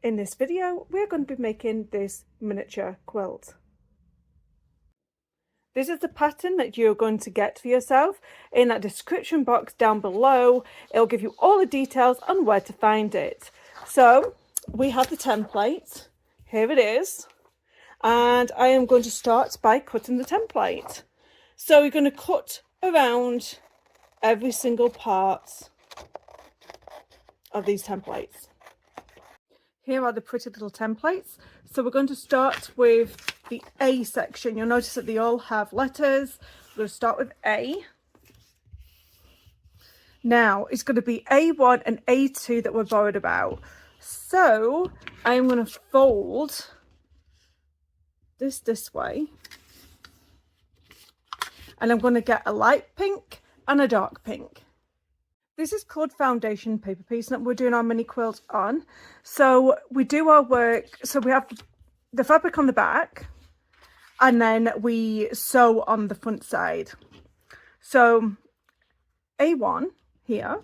In this video, we're going to be making this miniature quilt. This is the pattern that you're going to get for yourself in that description box down below. It'll give you all the details on where to find it. So we have the template. Here it is. And I am going to start by cutting the template. So you're going to cut around every single part of these templates. Here are the pretty little templates. So we're going to start with the A section. You'll notice that they all have letters. We're going to start with A. Now it's going to be A1 and A2 that we're worried about. So I'm going to fold this way. And I'm going to get a light pink and a dark pink. This is called foundation paper piece that we're doing our mini quilt on. So we do our work, so we have the fabric on the back and then we sew on the front side. So A1 here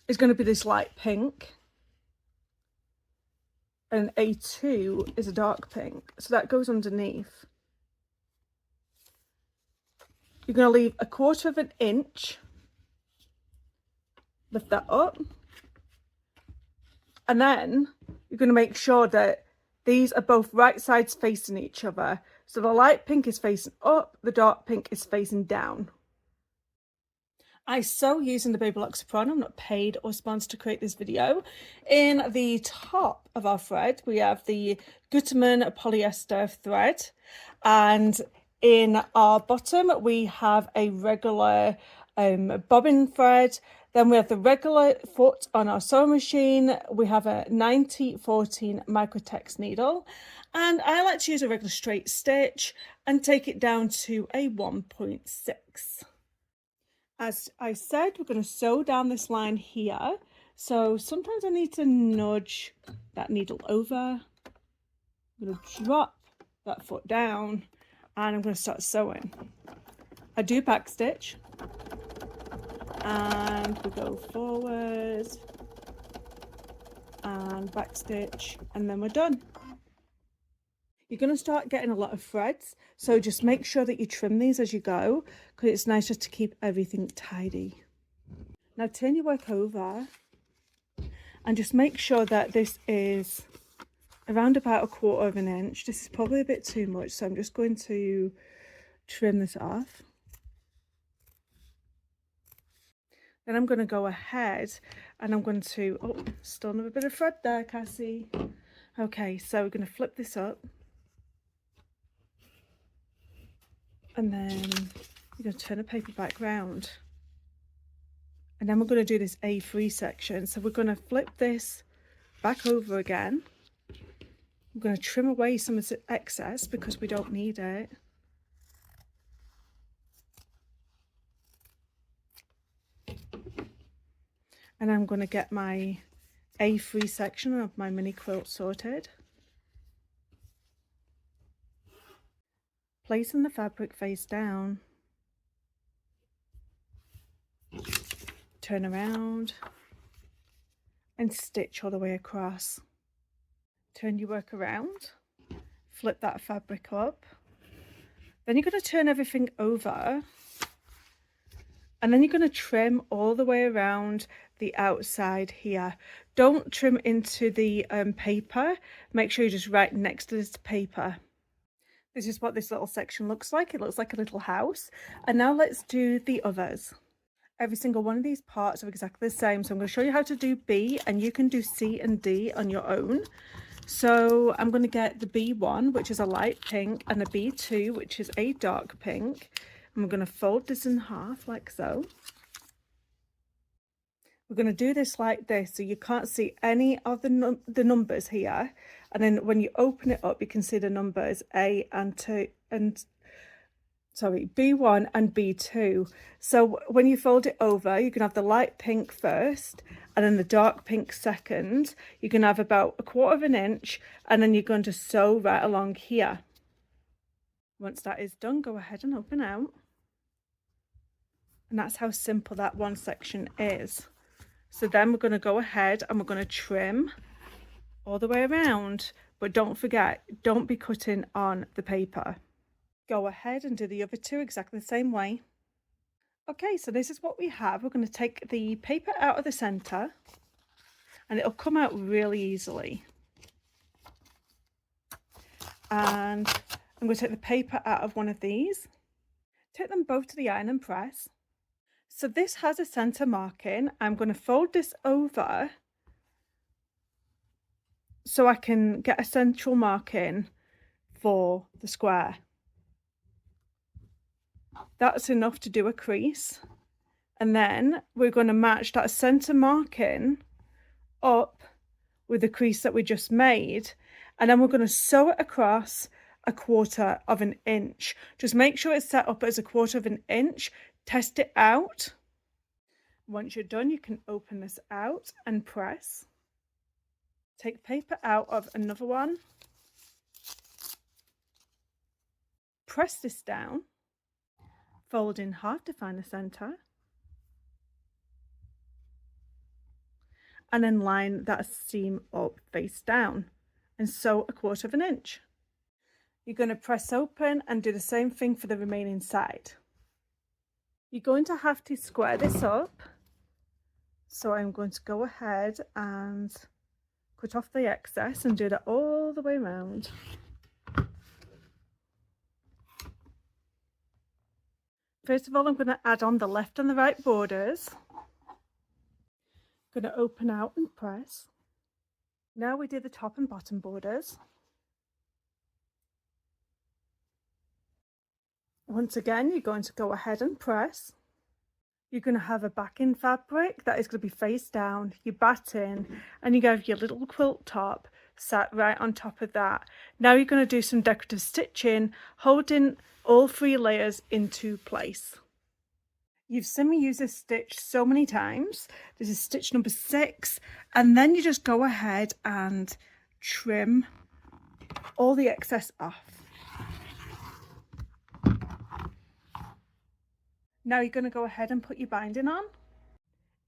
is going to be this light pink and A2 is a dark pink. So that goes underneath. You're going to leave 1/4 of an inch. Lift that up, and then you're going to make sure that these are both right sides facing each other. So the light pink is facing up, the dark pink is facing down. I sew using the Baby Lock Soprano. I'm not paid or sponsored to create this video. In the top of our thread we have the Gutermann polyester thread, and in our bottom we have a regular bobbin thread. Then we have the regular foot on our sewing machine. We have a 9014 microtex needle, and I like to use a regular straight stitch and take it down to a 1.6. As I said, we're going to sew down this line here. So sometimes I need to nudge that needle over. I'm going to drop that foot down and I'm going to start sewing. I do back stitch. And we go forward and back stitch, and then we're done. You're going to start getting a lot of threads, so just make sure that you trim these as you go, because it's nice just to keep everything tidy. Now turn your work over and just make sure that this is around about 1/4 of an inch. This is probably a bit too much, so I'm just going to trim this off. Then I'm going to go ahead and I'm going to, oh, still another bit of thread there, Cassie. Okay, so we're going to flip this up. And then you're going to turn the paper back round. And then we're going to do this A3 section. So we're going to flip this back over again. I'm going to trim away some of the excess because we don't need it. And I'm going to get my A3 section of my mini quilt sorted. Placing the fabric face down. Turn around and stitch all the way across. Turn your work around. Flip that fabric up. Then you're going to turn everything over. And then you're going to trim all the way around the outside here. Don't trim into the paper. Make sure you're just right next to this paper. This is what this little section looks like. It looks like a little house. And now let's do the others. Every single one of these parts are exactly the same. So I'm going to show you how to do B, and you can do C and D on your own. So I'm going to get the B1, which is a light pink, and the B2, which is a dark pink. And we're going to fold this in half like so. We're going to do this like this, so you can't see any of the numbers here. And then when you open it up, you can see the numbers A and 2 and sorry, B1 and B2. So when you fold it over, you can have the light pink first and then the dark pink second. You can have about 1/4 of an inch, and then you're going to sew right along here. Once that is done, go ahead and open out. And that's how simple that one section is. So then we're going to go ahead and we're going to trim all the way around, but don't forget, don't be cutting on the paper. Go ahead and do the other two exactly the same way. Okay, so this is what we have. We're going to take the paper out of the center and it'll come out really easily. And I'm going to take the paper out of one of these, take them both to the iron and press. So this has a center marking. I'm going to fold this over so I can get a central marking for the square. That's enough to do a crease. And then we're going to match that center marking up with the crease that we just made. And then we're going to sew it across 1/4 of an inch. Just make sure it's set up as 1/4 of an inch. Test it out. Once you're done, you can open this out and press. Take paper out of another one. Press this down. Fold in half to find the center. And then line that seam up face down and sew 1/4 of an inch. You're going to press open and do the same thing for the remaining side. You're going to have to square this up. So I'm going to go ahead and cut off the excess and do that all the way around. First of all, I'm going to add on the left and the right borders. Going to open out and press. Now we do the top and bottom borders. Once again, you're going to go ahead and press. You're going to have a backing fabric that is going to be face down, your batting, and you have your little quilt top sat right on top of that. Now you're going to do some decorative stitching, holding all 3 layers into place. You've seen me use this stitch so many times. This is stitch number 6, and then you just go ahead and trim all the excess off. Now you're going to go ahead and put your binding on.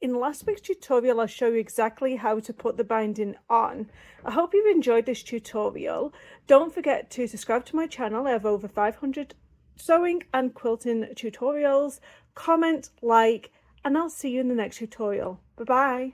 In last week's tutorial, I'll show you exactly how to put the binding on. I hope you've enjoyed this tutorial. Don't forget to subscribe to my channel. I have over 500 sewing and quilting tutorials. Comment, like, and I'll see you in the next tutorial. Bye bye.